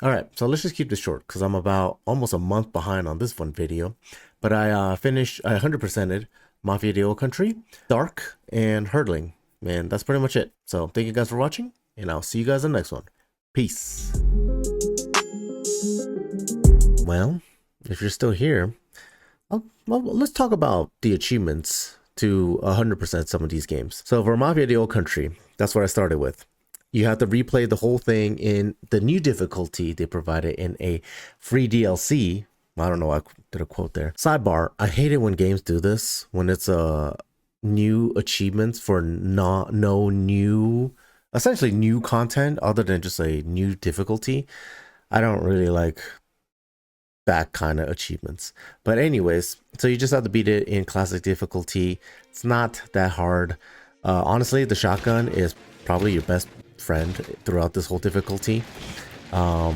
All right, so let's just keep this short because I'm about almost a month behind on this one video. But I 100%ed Mafia the Old Country, Dark, and Hurdling. And that's pretty much it. So thank you guys for watching, and I'll see you guys in the next one. Peace. Well, if you're still here, well, let's talk about the achievements to 100% some of these games. So for Mafia the Old Country, that's what I started with. You have to replay the whole thing in the new difficulty they provided in a free DLC. I don't know, I did a quote there. Sidebar, I hate it when games do this, when it's new achievements for no new, essentially new content other than just a new difficulty. I don't really like that kind of achievements. But anyways, so you just have to beat it in classic difficulty. It's not that hard. Honestly, the shotgun is probably your best friend throughout this whole difficulty. But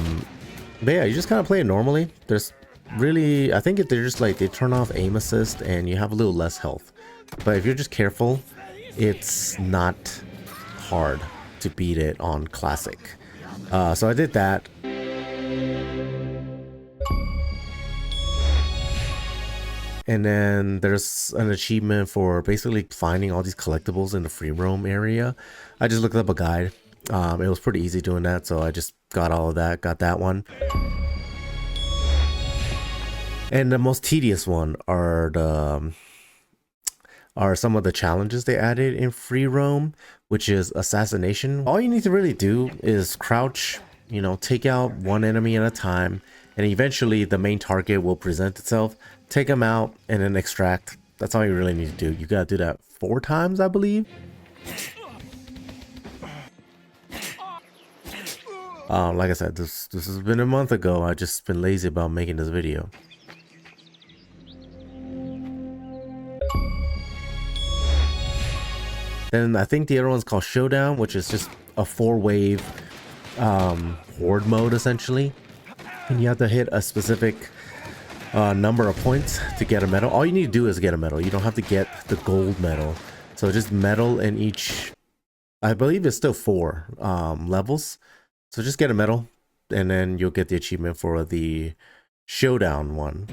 yeah, you just kind of play it normally. There's really, I think if they're just like, they turn off aim assist and you have a little less health. But if you're just careful, it's not hard to beat it on classic. So I did that. And then there's an achievement for basically finding all these collectibles in the free roam area. I just looked up a guide. It was pretty easy doing that, so I just got all of that, got that one. And the most tedious one are some of the challenges they added in free roam, which is assassination. All you need to really do is crouch, you know, take out one enemy at a time, and eventually the main target will present itself. Take them out and then extract. That's all you really need to do. You gotta do that 4 times, I believe. Like I said, this has been a month ago. I just been lazy about making this video. Then I think the other one's called Showdown, which is just a 4-wave horde mode essentially, and you have to hit a specific number of points to get a medal. All you need to do is get a medal. You don't have to get the gold medal. So just medal in each, I believe it's still 4 levels. So just get a medal and then you'll get the achievement for the Showdown one.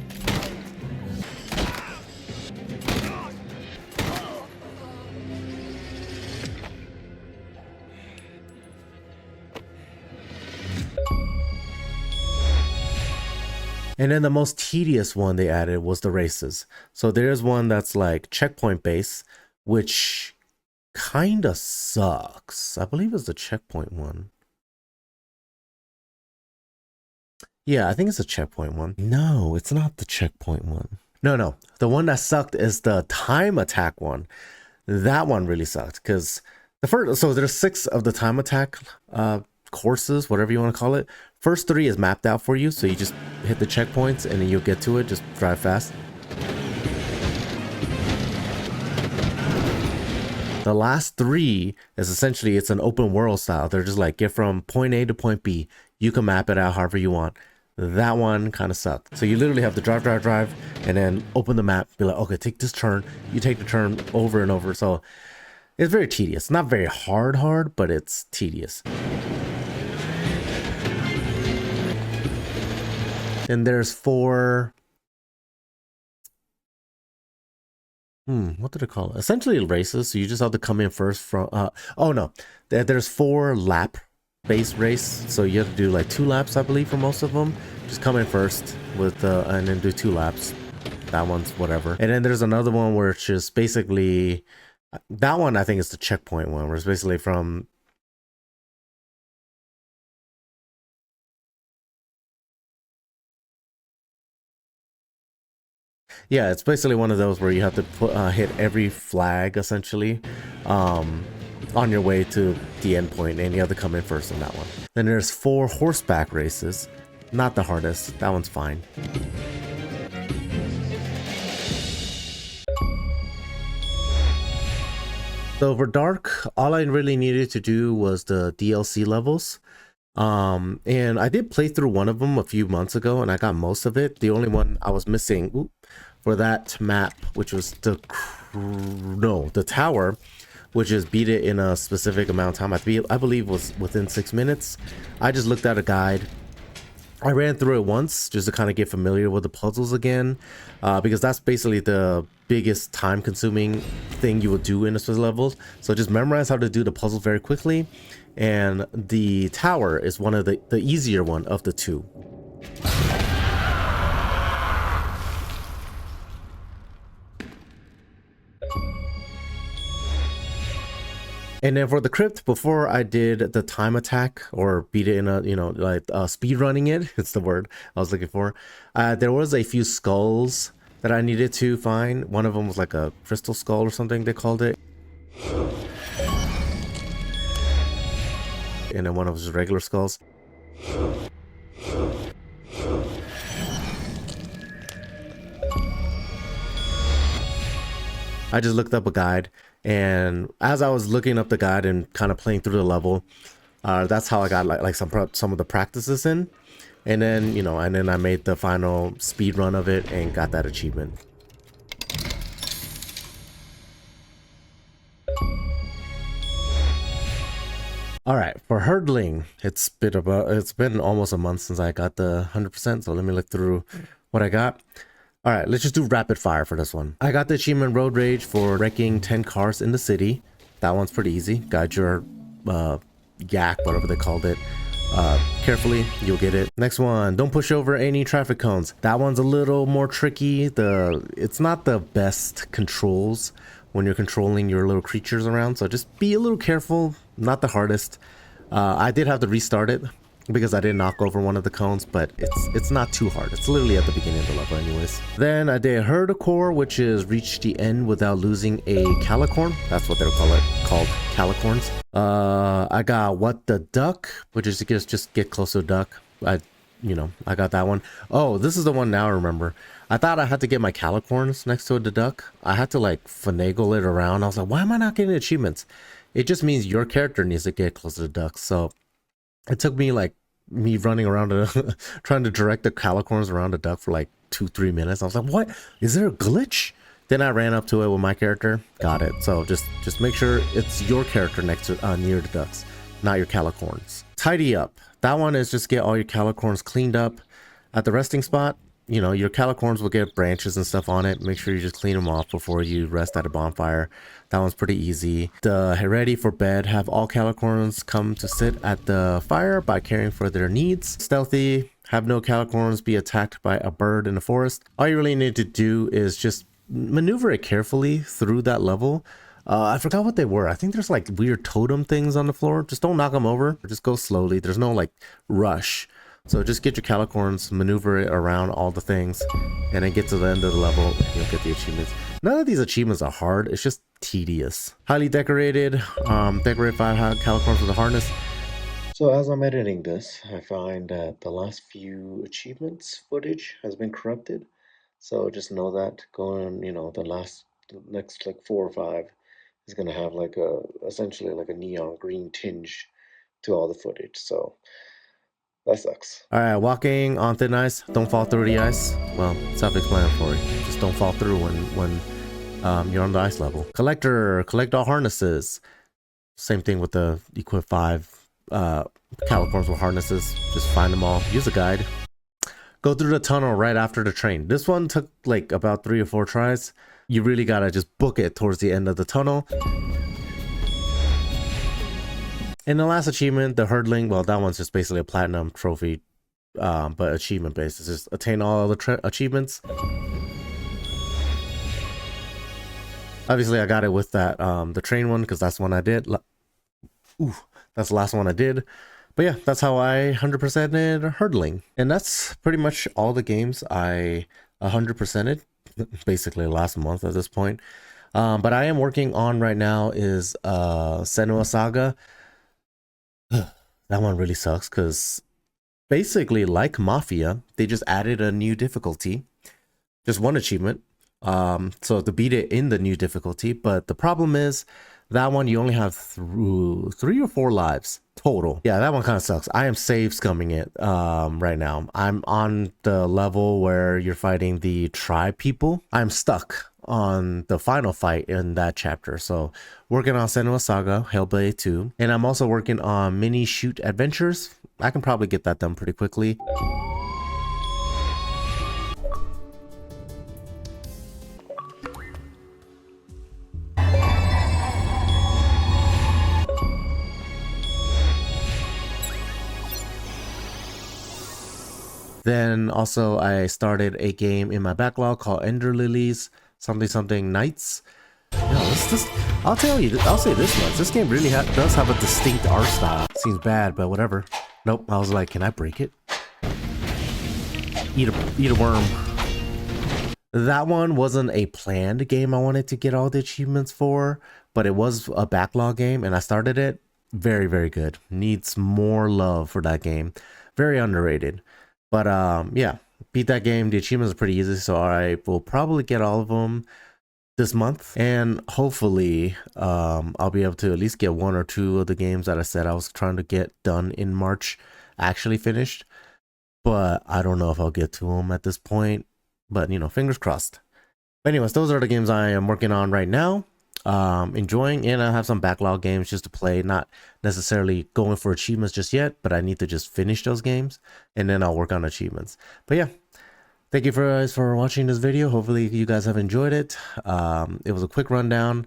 And then the most tedious one they added was the races. So there's one that's like checkpoint base, which kind of sucks. I believe it's the checkpoint one. Yeah, I think it's a checkpoint one. No, it's not the checkpoint one. No. The one that sucked is the time attack one. That one really sucked because the first, so there's 6 of the time attack courses, whatever you want to call it. First 3 is mapped out for you, so you just hit the checkpoints and then you'll get to it. Just drive fast. The last 3 is essentially, it's an open world style. They're just like, get from point A to point B. You can map it out however you want. That one kind of sucked. So you literally have to drive, and then open the map, be like, okay, take this turn. You take the turn over and over. So it's very tedious. Not very hard, but it's tedious. And there's 4. What did I call it? Essentially races. So you just have to come in first from. Oh no, there's 4 lap base race. So you have to do like 2 laps, I believe, for most of them. Just come in first with and then do 2 laps. That one's whatever. And then there's another one where it's just basically, that one I think is the checkpoint one, where it's basically from. Yeah, it's basically one of those where you have to hit every flag essentially on your way to the end point, and you have to come in first on that one. Then there's 4 horseback races. Not the hardest. That one's fine. So for Dark, all I really needed to do was the DLC levels. And I did play through one of them a few months ago, and I got most of it. The only one I was missing for that map, which was the tower, which is beat it in a specific amount of time. I believe was within 6 minutes. I just looked at a guide, I ran through it once just to kind of get familiar with the puzzles again, because that's basically the biggest time consuming thing you will do in this level. So just memorize how to do the puzzle very quickly, and the tower is one of the easier one of the two. And then for the crypt, before I did the time attack or beat it in a, like speed running it, it's the word I was looking for. There was a few skulls that I needed to find. One of them was like a crystal skull or something they called it. And then one of them was regular skulls. I just looked up a guide, and as I was looking up the guide and kind of playing through the level, that's how I got like some of the practices in. And then, and then I made the final speed run of it and got that achievement. All right, for hurdling, it's been almost a month since I got the 100%. So let me look through what I got. All right, let's just do rapid fire for this one. I got the achievement Road Rage for wrecking 10 cars in the city. That one's pretty easy. Guide your yak, whatever they called it, carefully, you'll get it. Next one, don't push over any traffic cones. That one's a little more tricky. It's not the best controls when you're controlling your little creatures around, so just be a little careful. Not the hardest. I did have to restart it because I did knock over one of the cones, but it's not too hard. It's literally at the beginning of the level anyways. Then I did Herd a Core, which is reach the end without losing a calicorn. That's what they're called calicorns. I got What the Duck, which is just get close to a duck. I got that one. Oh, this is the one now I remember. I thought I had to get my calicorns next to the duck. I had to like finagle it around. I was like, why am I not getting achievements? It just means your character needs to get close to the duck. So it took me like running around trying to direct the calicorns around the duck for like 2-3 minutes. I was like, what? Is there a glitch? Then I ran up to it with my character. Got it. So just make sure it's your character next to near the ducks, not your calicorns. Tidy up. That one is just get all your calicorns cleaned up at the resting spot. Your calicorns will get branches and stuff on it. Make sure you just clean them off before you rest at a bonfire. That one's pretty easy. The ready for bed, have all calicorns come to sit at the fire by caring for their needs. Stealthy, have no calicorns be attacked by a bird in the forest. All you really need to do is just maneuver it carefully through that level. I forgot what they were. I think there's like weird totem things on the floor. Just don't knock them over. Just go slowly. There's no like rush. So just get your calicorns, maneuver it around all the things, and then get to the end of the level and you'll get the achievements. None of these achievements are hard. It's just tedious. Highly decorated. Decorate 5 calicorns with a harness. So as I'm editing this, I find that the last few achievements footage has been corrupted. So just know that going, the next like 4 or 5 is going to have like essentially like a neon green tinge to all the footage. So that sucks. All right, walking on thin ice. Don't fall through the ice. Well, self-explanatory. Just don't fall through when you're on the ice level. Collector, collect all harnesses. Same thing with the equip 5 calicorns with harnesses. Just find them all. Use a guide. Go through the tunnel right after the train. This one took like about 3 or 4 tries. You really gotta just book it towards the end of the tunnel. And the last achievement, the hurdling, well, that one's just basically a platinum trophy, but achievement based. It's just attain all the achievements. Obviously, I got it with that the train one because that's the one I did. Ooh, that's the last one I did. But yeah, that's how I 100%ed hurdling. And that's pretty much all the games I 100%ed, basically last month at this point. But I am working on right now is Senua Saga. That one really sucks because basically like Mafia, they just added a new difficulty, just one achievement. So to beat it in the new difficulty, but the problem is that one you only have 3 or 4 lives total. Yeah, that one kind of sucks. I am save scumming it right now. I'm on the level where you're fighting the tribe people. I'm stuck on the final fight in that chapter. So working on Senua Saga, Hellblade 2. And I'm also working on Mini Shoot Adventures. I can probably get that done pretty quickly. Then also I started a game in my backlog called Ender Lilies, something Nights. I'll say this much. This game really does have a distinct art style. Seems bad, but whatever. Nope. I was like, can I break it? Eat a worm. That one wasn't a planned game I wanted to get all the achievements for, but it was a backlog game, and I started it. Very, very good. Needs more love for that game. Very underrated. But yeah, beat that game. The achievements are pretty easy, so I will probably get all of them this month, and hopefully I'll be able to at least get one or two of the games that I said I was trying to get done in March actually finished. But I don't know if I'll get to them at this point, but you know, fingers crossed. But anyways, those are the games I am working on right now, enjoying, and I have some backlog games just to play, not necessarily going for achievements just yet, but I need to just finish those games and then I'll work on achievements. But yeah, thank you guys for watching this video. Hopefully you guys have enjoyed it. It was a quick rundown.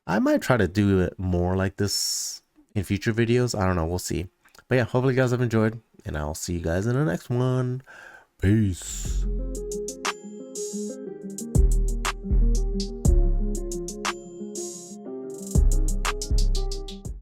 I might try to do it more like this in future videos. I don't know. We'll see. But yeah, hopefully you guys have enjoyed, and I'll see you guys in the next one. Peace.